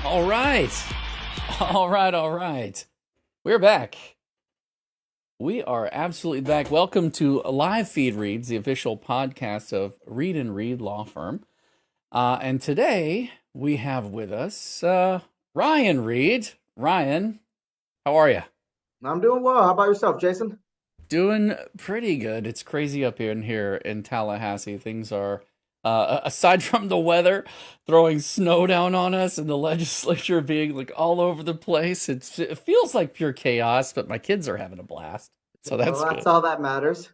All right. All right. All right. We're back. We are absolutely back. Welcome to Live Feed Reads, the official podcast of Read and Read Law Firm. And today we have with us Ryan Reed. Ryan, how are you? I'm doing well. How about yourself, Jason? Doing pretty good. It's crazy up in Tallahassee. Things are, aside from the weather throwing snow down on us and the legislature being like all over the place, it feels like pure chaos, but my kids are having a blast. So Well, that's that's good. all that matters.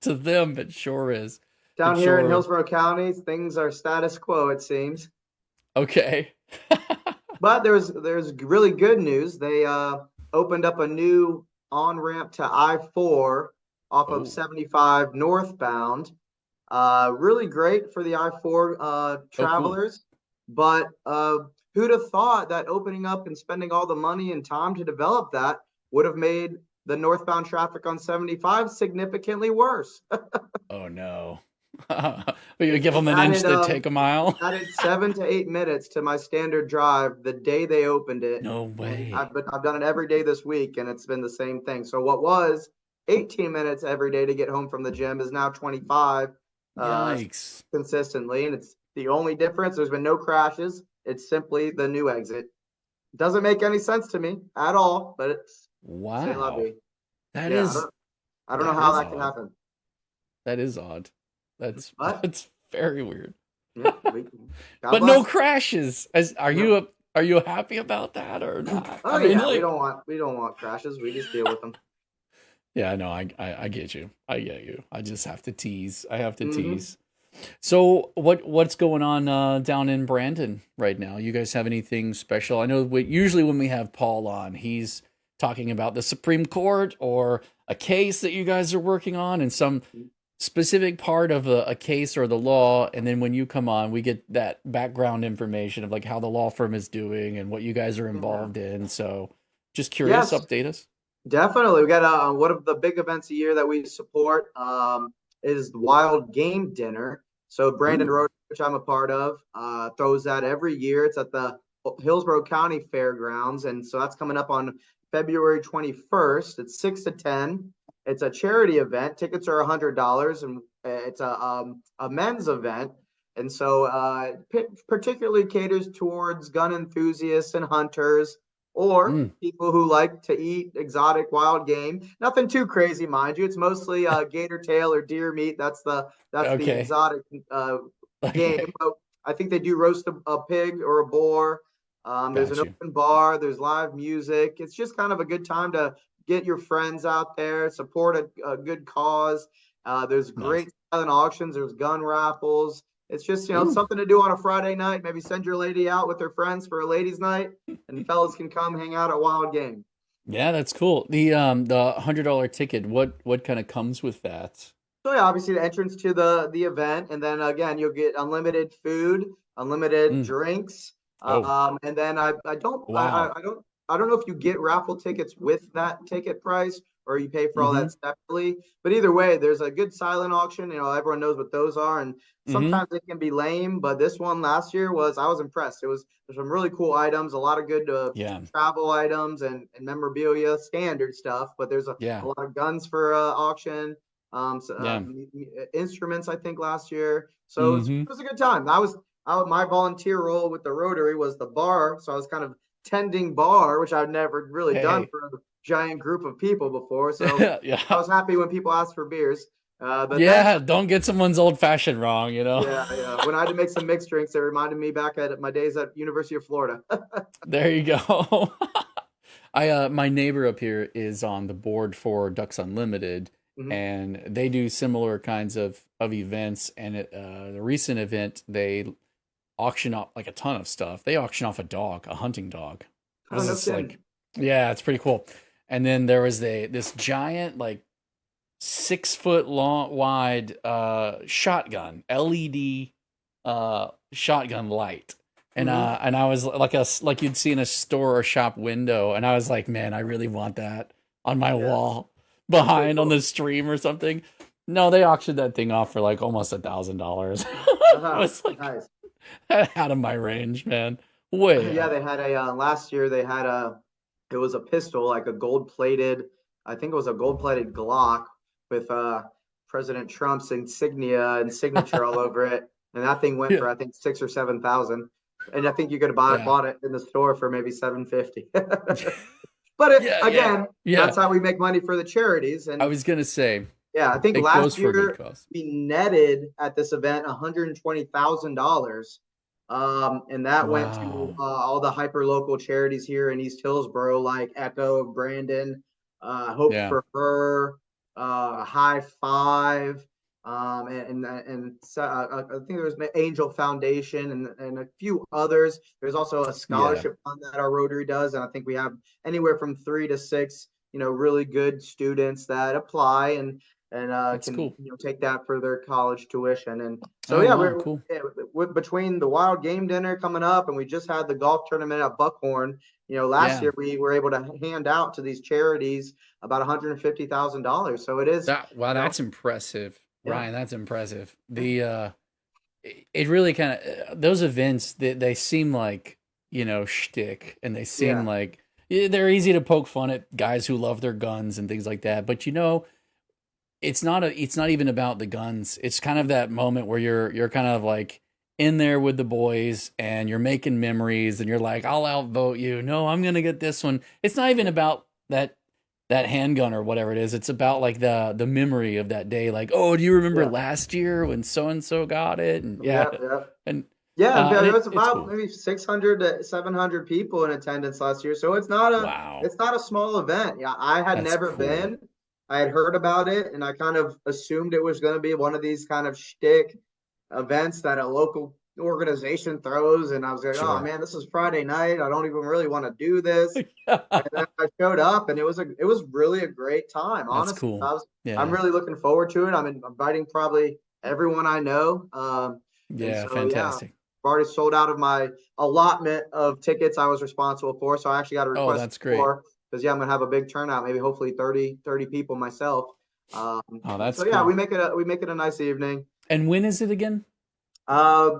To them, it sure is. It Down here in sure is. Hillsborough County, things are status quo, it seems. Okay. But there's really good news. They opened up a new on-ramp to I-4 off of Oh, 75 northbound. Really great for the I-4 oh, cool. travelers. But who'd have thought that opening up and spending all the money and time to develop that would have made the northbound traffic on 75 significantly worse? Oh no. Will you It, give it them an inch added that take a mile? 7 to 8 minutes to my standard drive the day they opened it, No and way. I've done it every day this week, and it's been the same thing. So what was 18 minutes every day to get home from the gym is now 25 uh, Yikes. consistently, and it's the only difference. There's been no crashes. It's simply the new exit. Doesn't make any sense to me at all, but it's say la Wow. vie. That Yeah, is I don't know that how is that can odd. happen, That is odd. That's but that's very weird. yeah, God But no bless. crashes. Are you happy about that or not? Oh I mean, yeah, we like, don't want crashes. We just deal with them. yeah, no, I get you. I get you. I just have to tease. I have to Hmm. tease. So what's going on down in Brandon right now? You guys have anything special? I know usually when we have Paul on, he's talking about the Supreme Court or a case that you guys are working on and some specific part of a case or the law. And then when you come on, we get that background information of like how the law firm is doing and what you guys are Yeah. involved in. So just curious, Yes, update us. definitely. We got one of the big events a year that we support is the Wild Game Dinner. So Brandon Ooh. Road, which I'm a part of, throws that every year. It's at the Hillsborough County Fairgrounds, and so that's coming up on February 21st. It's 6 to 10. It's a charity event. Tickets are $100, and it's a men's event. And so, particularly caters towards gun enthusiasts and hunters, or Mm, people who like to eat exotic wild game. Nothing too crazy, mind you. It's mostly gator tail or deer meat. That's the okay. exotic uh, game. Okay. But I think they do roast a pig or a boar. There's an Got you. open bar. There's live music. It's just kind of a good time to get your friends out there, support a good cause. There's Nice. great silent auctions. There's gun raffles. It's just Ooh. something to do on a Friday night. Maybe send your lady out with her friends for a ladies' night, and fellas can come hang out at Wild Game. Yeah, that's cool. The $100 ticket, what kind of comes with that? So yeah, obviously the entrance to the event, and then again you'll get unlimited food, unlimited Mm. drinks, Oh, and then wow. I don't know if you get raffle tickets with that ticket price or you pay for all Mm-hmm. that separately. But either way, there's a good silent auction. Everyone knows what those are, and Mm-hmm. sometimes it can be lame. But this one last year I was impressed. There's some really cool items, a lot of good Yeah. travel items and memorabilia, standard stuff. But there's Yeah. a lot of guns for auction, Yeah. instruments, I think, last year. So Mm-hmm. it was a good time. My volunteer role with the Rotary was the bar, so I was kind of tending bar, which I've never really done Hey. for a giant group of people before. So I Yeah. was happy when people asked for beers. But then, Yeah, don't get someone's old fashioned wrong, you know? yeah, yeah, when I had to make some mixed drinks, it reminded me back at my days at University of Florida. There you go. I my neighbor up here is on the board for Ducks Unlimited, Mhm. and they do similar kinds of events. And the recent event, they auction off like a ton of stuff. They auction off a dog, a hunting dog. It Oh, was no this kidding. like, yeah, it's pretty cool. And then there was this giant like 6 foot long wide shotgun, LED shotgun light. Hmm. And I was like you'd see in a store or shop window, and I was like, man, I really want that on my Yeah, wall that's pretty behind on cool. the stream or something. No, they auctioned that thing off for like almost $1,000. I Uh-huh. was like Nice. out of my range, man. Way Yeah, up. they had a last year they had a it was a pistol, like a gold-plated, I think it was a gold-plated Glock with President Trump's insignia and signature all over it. And that thing went Yeah. for I think 6 or 7,000. And I think you could have Yeah. bought it in the store for maybe 750. But Yeah. Yeah. again, Yeah. that's how we make money for the charities. I And was gonna say yeah, I think it goes last for a good year cause. we netted at this event $120,000. And that went to Wow. all the hyper local charities here in East Hillsboro, like Echo of Brandon, Hope Yeah. for Her, High Five, and so, I think there was Angel Foundation and a few others. There's also a Yeah. scholarship fund that our Rotary does, and I think we have anywhere from 3 to 6, really good students that apply and That's can cool. take that for their college tuition. And so Oh yeah, wow, cool. between the Wild Game Dinner coming up, and we just had the golf tournament at Buckhorn. Last Yeah. year we were able to hand out to these charities about $150,000. So it is, Wow, you know, that's impressive. yeah, Ryan, that's impressive. yeah, It really kind of those events they seem like, shtick, and they seem yeah, like, yeah, they're easy to poke fun at guys who love their guns and things like that. But it's not even about the guns. It's kind of that moment where you're kind of like in there with the boys and you're making memories and you're like, I'll outvote you. No, I'm gonna get this one. It's not even about that handgun or whatever it is. It's about like the memory of that day. Like, oh, do you remember yeah, last year when so and so got it? And yeah, yeah, yeah. and Yeah, and it was it's about cool. maybe 600 to 700 people in attendance last year. So it's not a Wow, it's not a small event. Yeah, I had that's never cool. been. I had heard about it, and I kind of assumed it was going to be one of these kind of shtick events that a local organization throws. And I was like, oh Sure. man, this is Friday night. I don't even really want to do this. And then I showed up, and it was really a great time. That's Honestly, cool. I'm Yeah. really looking forward to it. I'm inviting probably everyone I know. And Yeah, so yeah, I've fantastic. already sold out of my allotment of tickets I was responsible for. So I actually got to Oh, request that's great. more because yeah, I'm gonna have a big turnout, maybe hopefully 30 people myself. Um, Oh, and that's so yeah, we cool. make it a nice evening. And when is it again? Uh,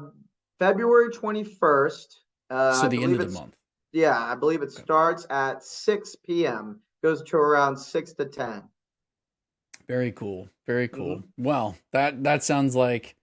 February 21st. So I the end believe of the it's month. Yeah, I believe it Okay. starts at 6 p.m. Goes to around 6 to 10. Very cool. Very cool. Mhm. Well, that sounds like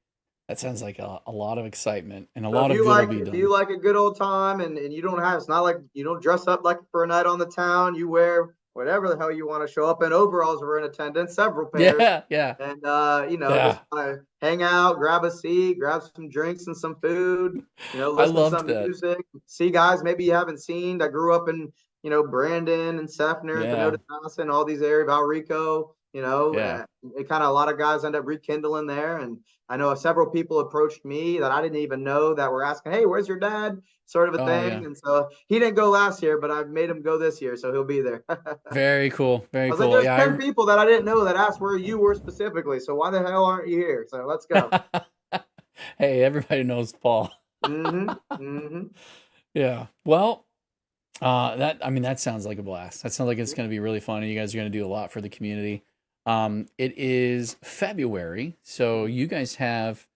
a lot of excitement, and a So lot of good will be if you done. like a good old time and you don't have, it's not like you don't dress up like for a night on the town. You wear whatever the hell you want to show up in. Overalls were in attendance, several pairs. Yeah, yeah, And yeah. just kind of hang out, grab a seat, grab some drinks and some food, I listen to loved some that. music, see guys maybe you haven't seen that grew up in, Brandon and Sefner and Yeah, Thanota Johnson, all these areas, Valrico, yeah. it kind of a lot of guys end up rekindling there. And I know several people approached me that I didn't even know that were asking, hey, where's your dad? Sort of a Oh, yeah. thing. And so he didn't go last year, but I've made him go this year. So he'll be there. I Very cool. Very was like, cool. there's Yeah, 10 people that I didn't know that asked where you were specifically. So why the hell aren't you here? So let's go. I Hey, everybody knows Paul. Mm-hmm. Mm-hmm. Yeah. Well, that sounds like a blast. That sounds like it's going to be really fun, and you guys are going to do a lot for the community. It is February, so you guys have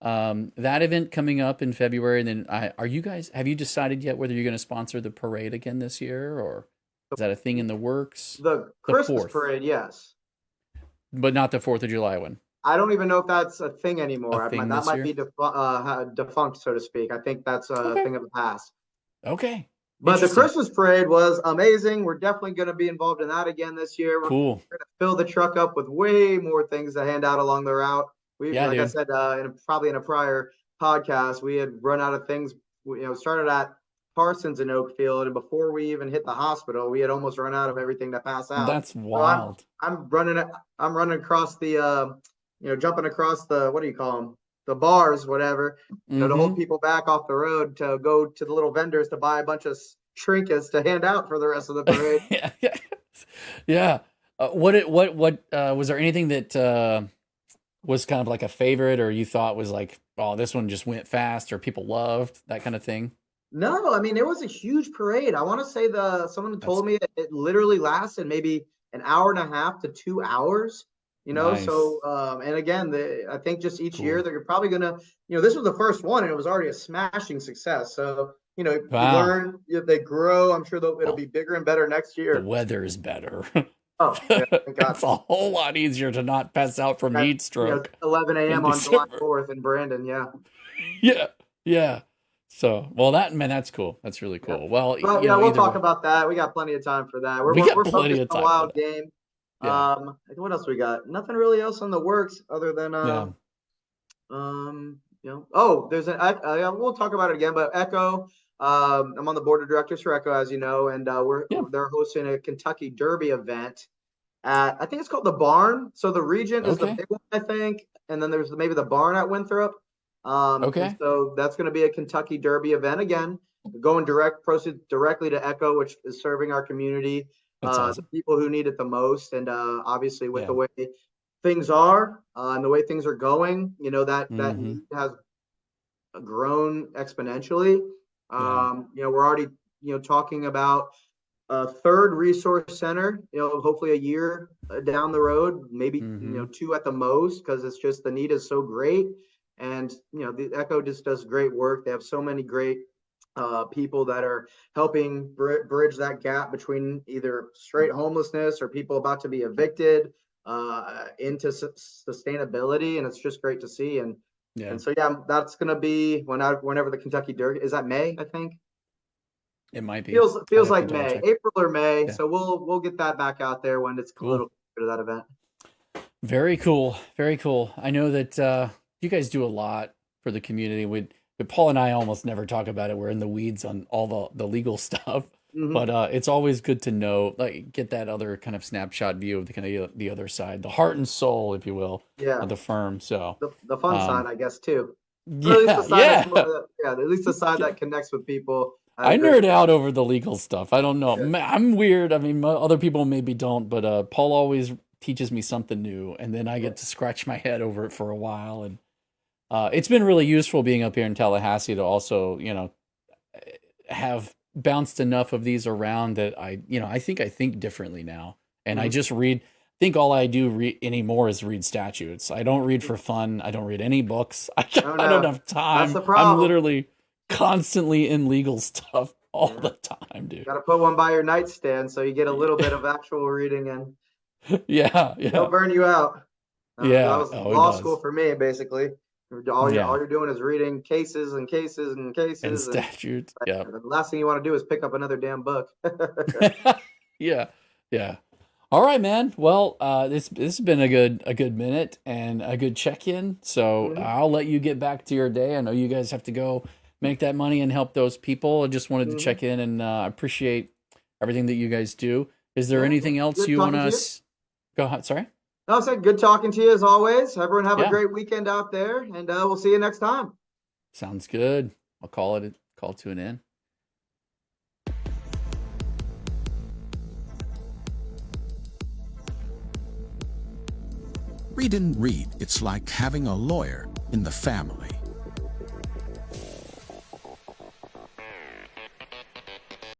that event coming up in February. And then, have you decided yet whether you're going to sponsor the parade again this year, or is that a thing in the works? The The Christmas fourth, parade, yes. but not the Fourth of July one. I don't even know if that's a thing A anymore. thing That this might be year? defunct, so to speak. I think that's a Okay. thing of the past. Okay. But the Interesting. Christmas parade was amazing. We're definitely going to be involved in that again this year. We're Cool. going to fill the truck up with way more things to hand out along the route. Yeah, Like I dude. said, probably in a prior podcast, we had run out of things. We, started at Parsons in Oakfield, and before we even hit the hospital, we had almost run out of everything to pass out. That's So wild. I'm running across the jumping across the, what do you call them, the bars, whatever, to hold Mm-hmm. people back off the road to go to the little vendors to buy a bunch of trinkets to hand out for the rest of the parade. Yeah, yeah, yeah. What was there anything that was kind of like a favorite, or you thought was like, oh, this one just went fast, or people loved that kind of thing? No, I mean it was a huge parade. I want to say someone That's told me it literally lasted maybe an hour and a half to 2 hours. nice, So and again, I think just each year cool. they're probably gonna, this was the first one and it was already a smashing success. So you know, you Wow. learn, they grow. I'm sure it'll Well, be bigger and better next the year. weather is better. Oh, yeah, thank God. It's a whole lot easier to not pass out from At, heat stroke 11 in a.m. on July December. 4th in Brandon. Yeah. Yeah. Yeah. So, well, that, man, that's cool. That's really Yeah. cool. Well, But you yeah, know, we'll either talk way, about that. We got plenty of time for that. We're we we're, got we're plenty focused of on time for wild that. game. Yeah. What else we got? Nothing really else in the works other than Yeah. oh, there's an yeah, we'll talk about it again, but Echo, I'm on the board of directors for Echo, as you know, and Yeah. they're hosting a Kentucky Derby event at, I think it's called the Barn. So the Regent is the Okay. big one, I think, and then there's maybe the Barn at Winthrop. And Okay. so that's going to be a Kentucky Derby event again, going proceed directly to Echo, which is serving our community, That's the awesome. people who need it the most. And obviously, with the Yeah. way things are and the way things are going, that Mm-hmm. need has grown exponentially. Yeah. We're already talking about a third resource center, hopefully a year down the road, maybe Mm-hmm. two at the most, because it's just the need is so great. And the Echo just does great work. They have so many great people that are helping bridge that gap between either straight homelessness or people about to be evicted into sustainability, and it's just great to see. And Yeah. so yeah, that's gonna be whenever the Kentucky Derby is, that May, I think. It might be. I'd Feels have to like double May, check. April or May. Yeah. So we'll get that back out there when it's a Cool. little closer to that event. Very cool. Very cool. I know that you guys do a lot for the community. But Paul and I almost never talk about it. We're in the weeds on all the legal stuff. Mm-hmm. But it's always good to know, like, get that other kind of snapshot view of the kind of the other side, the heart and soul, if you will, Yeah, of the firm. So, the fun side, um, I guess, too. Or at least the yeah, side that's yeah, yeah, at least the side yeah. that connects with people at a I great nerd out over the legal stuff. I don't know. level. I'm weird. I mean, other people maybe don't, but Paul always teaches me something new, and then I Yeah. get to scratch my head over it for a while. And it's been really useful being up here in Tallahassee to also, have bounced enough of these around that I think differently now, and I Mhm. just read. I think all I do read anymore is read statutes. I don't read for fun. I don't read any books. Oh I don't no, have that's time. the I'm problem. literally constantly in legal stuff all Yeah, the time, dude. got to put one by your nightstand so you get a little bit of actual reading, and Yeah, it'll yeah, burn you out. That yeah. was Oh, it law school does. for me, basically. All Yeah, you're doing is reading cases and cases and and cases, and statutes. Yeah, the last thing you want to do is pick up another damn book. yeah, yeah. All right, man. Well, this has been a good minute and a good check in. So Mhm, I'll let you get back to your day. I know you guys have to go make that money and help those people. I just wanted to mhm. check in and appreciate everything that you guys do. Is there Yeah, anything else good you want talking to you. to go ahead? Sorry. No, I said good talking to you as always. Everyone have a Yeah, great weekend out there, and we'll see you next time. sounds good. I'll call to an end. Read and read. It's like having a lawyer in the family.